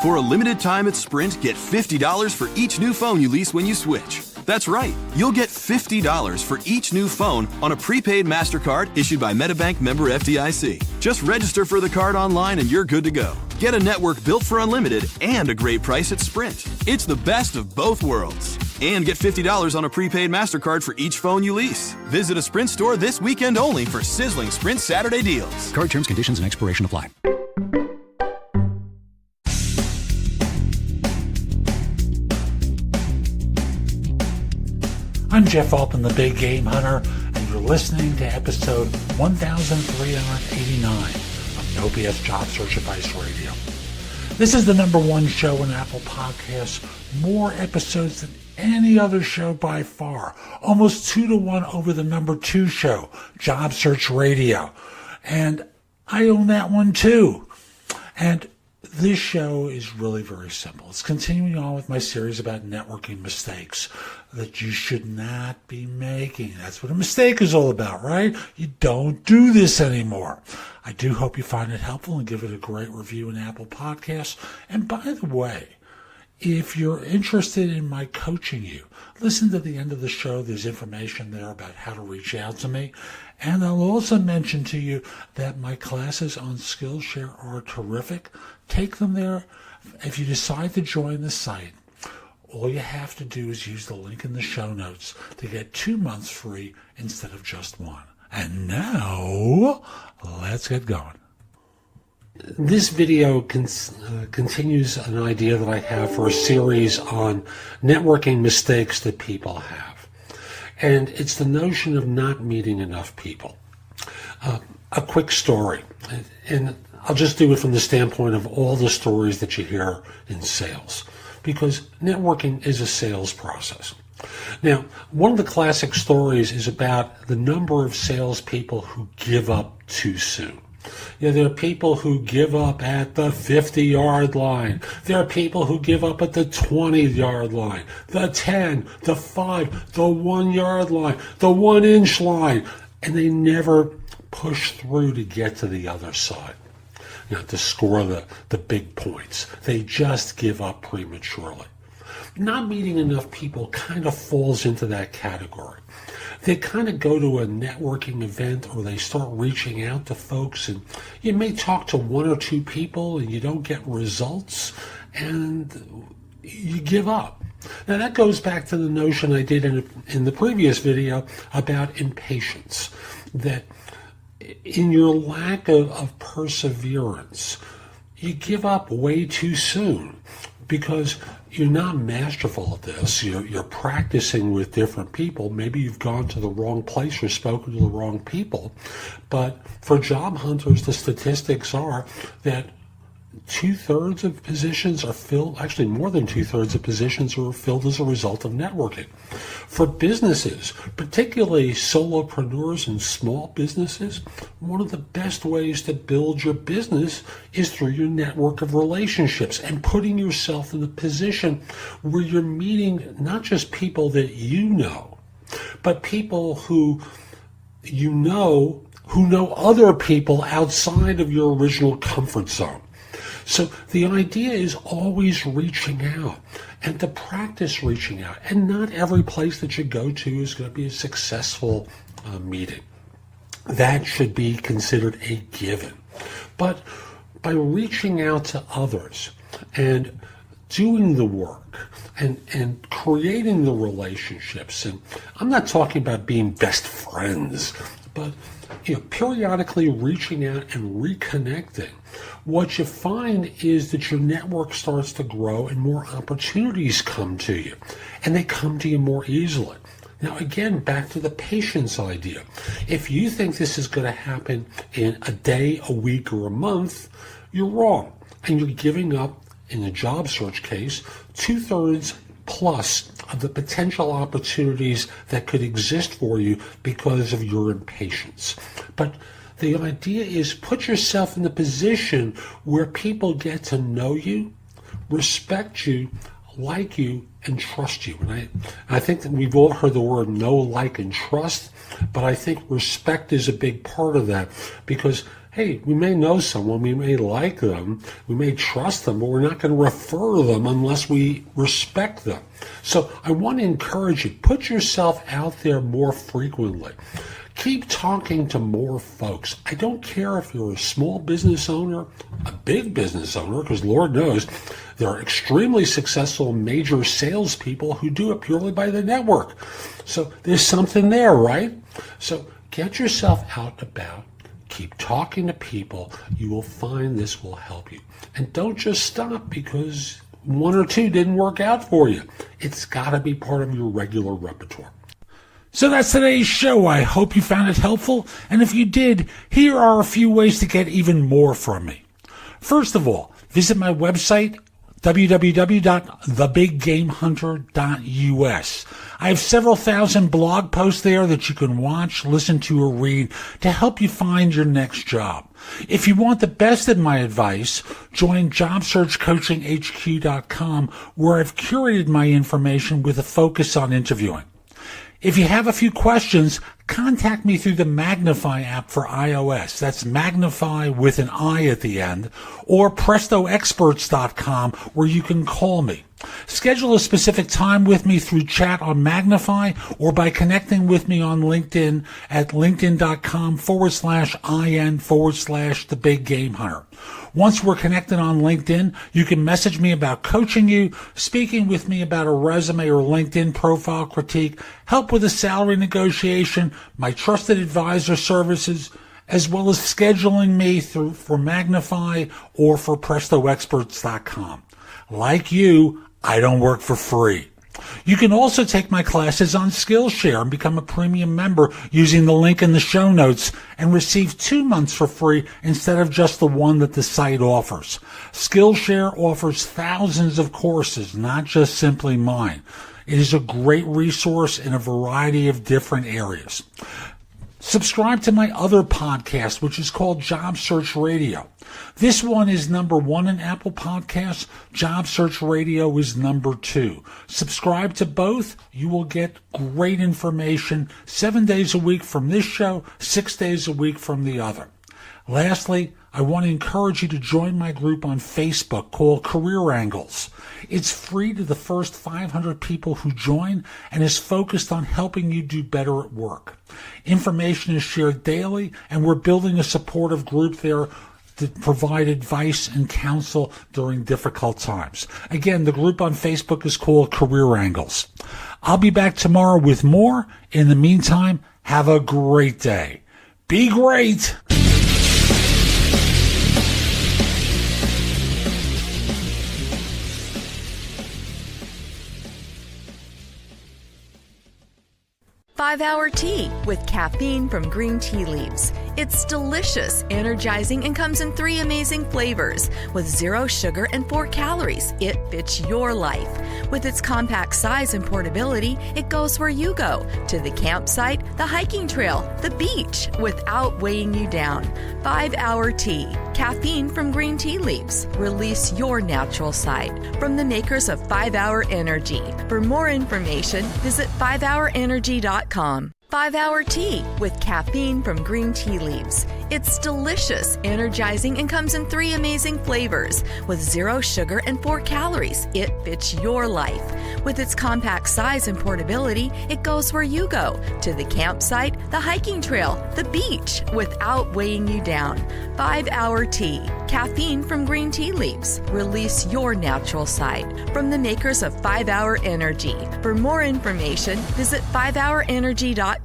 For a limited time at Sprint, get $50 for each new phone you lease when you switch. That's right. You'll get $50 for each new phone on a prepaid MasterCard issued by MetaBank member FDIC. Just register for the card online and you're good to go. Get a network built for unlimited and a great price at Sprint. It's the best of both worlds. And get $50 on a prepaid MasterCard for each phone you lease. Visit a Sprint store this weekend only for sizzling Sprint Saturday deals. Card terms, conditions, and expiration apply. I'm Jeff Altman, the Big Game Hunter, and you're listening to episode 1389 of No BS Job Search Advice Radio. This is the #1 show in Apple Podcasts, more episodes than any other show by far, almost 2-to-1 over the #2 show, Job Search Radio. And I own that one too. And this show is really very simple. It's continuing on with my series about networking mistakes that you should not be making. That's what a mistake is all about, right? You don't do this anymore. I do hope you find it helpful and give it a great review in Apple Podcasts. And by the way, if you're interested in my coaching you, listen to the end of the show. There's information there about how to reach out to me. And I'll also mention to you that my classes on Skillshare are terrific. Take them there. If you decide to join the site, all you have to do is use the link in the show notes to get 2 months free instead of just 1. And now, let's get going. This video continues an idea that I have for a series on networking mistakes that people have. And it's the notion of not meeting enough people. A quick story, and I'll just do it from the standpoint of all the stories that you hear in sales, because networking is a sales process. Now, one of the classic stories is about the number of salespeople who give up too soon. You know, there are people who give up at the 50-yard line. There are people who give up at the 20-yard line, the 10, the 5, the 1-yard line, the 1-inch line, and they never push through to get to the other side, you know, to score the big points. They just give up prematurely. Not meeting enough people kind of falls into that category. They kind of go to a networking event or they start reaching out to folks, and you may talk to 1 or 2 people and you don't get results and you give up. Now that goes back to the notion I did in the previous video about impatience, that in your lack of perseverance, you give up way too soon because you're not masterful at this. You're practicing with different people. Maybe you've gone to the wrong place or spoken to the wrong people. But for job hunters, the statistics are that 2/3 of positions are filled, actually more than 2/3 of positions are filled as a result of networking. For businesses, particularly solopreneurs and small businesses, one of the best ways to build your business is through your network of relationships and putting yourself in a position where you're meeting not just people that you know, but people who you know who know other people outside of your original comfort zone. So the idea is always reaching out and to practice reaching out. And not every place that you go to is going to be a successful meeting. That should be considered a given. But by reaching out to others and doing the work and creating the relationships, and I'm not talking about being best friends, but periodically reaching out and reconnecting, what you find is that your network starts to grow and more opportunities come to you, and they come to you more easily. Now, again, back to the patience idea. If you think this is going to happen in a day, a week, or a month, you're wrong, and you're giving up, in a job search case, 2/3 plus of the potential opportunities that could exist for you because of your impatience. But the idea is put yourself in the position where people get to know you, respect you, like you, and trust you. And I think that we've all heard the word know, like, and trust, but I think respect is a big part of that, because hey, we may know someone, we may like them, we may trust them, but we're not going to refer them unless we respect them. So I want to encourage you, put yourself out there more frequently. Keep talking to more folks. I don't care if you're a small business owner, a big business owner, because Lord knows there are extremely successful major salespeople who do it purely by the network. So there's something there, right? So get yourself out and about. Keep talking to people. You will find this will help you. And don't just stop because one or two didn't work out for you. It's got to be part of your regular repertoire. So that's today's show. I hope you found it helpful. And if you did, here are a few ways to get even more from me. First of all, visit my website, www.thebiggamehunter.us. I have several thousand blog posts there that you can watch, listen to, or read to help you find your next job. If you want the best of my advice, join JobSearchCoachingHQ.com, where I've curated my information with a focus on interviewing. If you have a few questions, contact me through the Magnify app for iOS. That's Magnify with an I at the end, or PrestoExperts.com, where you can call me. Schedule a specific time with me through chat on Magnify or by connecting with me on LinkedIn at linkedin.com/IN/The Big Game Hunter. Once we're connected on LinkedIn, you can message me about coaching you, speaking with me about a resume or LinkedIn profile critique, help with a salary negotiation, my trusted advisor services, as well as scheduling me for Magnify or for PrestoExperts.com. Like you, I don't work for free. You can also take my classes on Skillshare and become a premium member using the link in the show notes and receive 2 months for free instead of just the one that the site offers. Skillshare offers thousands of courses, not just simply mine. It is a great resource in a variety of different areas. Subscribe to my other podcast, which is called Job Search Radio. This one is number 1 in Apple Podcasts. Job Search Radio is number 2. Subscribe to both. You will get great information 7 days a week from this show, 6 days a week from the other. Lastly, I want to encourage you to join my group on Facebook called Career Angles. It's free to the first 500 people who join and is focused on helping you do better at work. Information is shared daily, and we're building a supportive group there to provide advice and counsel during difficult times. Again, the group on Facebook is called Career Angles. I'll be back tomorrow with more. In the meantime, have a great day. Be great! Five-hour tea with caffeine from green tea leaves. It's delicious, energizing, and comes in 3 amazing flavors. With 0 sugar and 4 calories, it fits your life. With its compact size and portability, it goes where you go. To the campsite, the hiking trail, the beach, without weighing you down. 5-hour tea. Caffeine from green tea leaves. Release your natural side. From the makers of 5-Hour Energy. For more information, visit 5hourenergy.com. 5-hour tea with caffeine from green tea leaves. It's delicious, energizing, and comes in 3 amazing flavors. With 0 sugar and 4 calories, it fits your life. With its compact size and portability, it goes where you go. To the campsite, the hiking trail, the beach, without weighing you down. 5-hour tea. Caffeine from green tea leaves. Release your natural side. From the makers of 5-Hour Energy. For more information, visit 5hourenergy.com.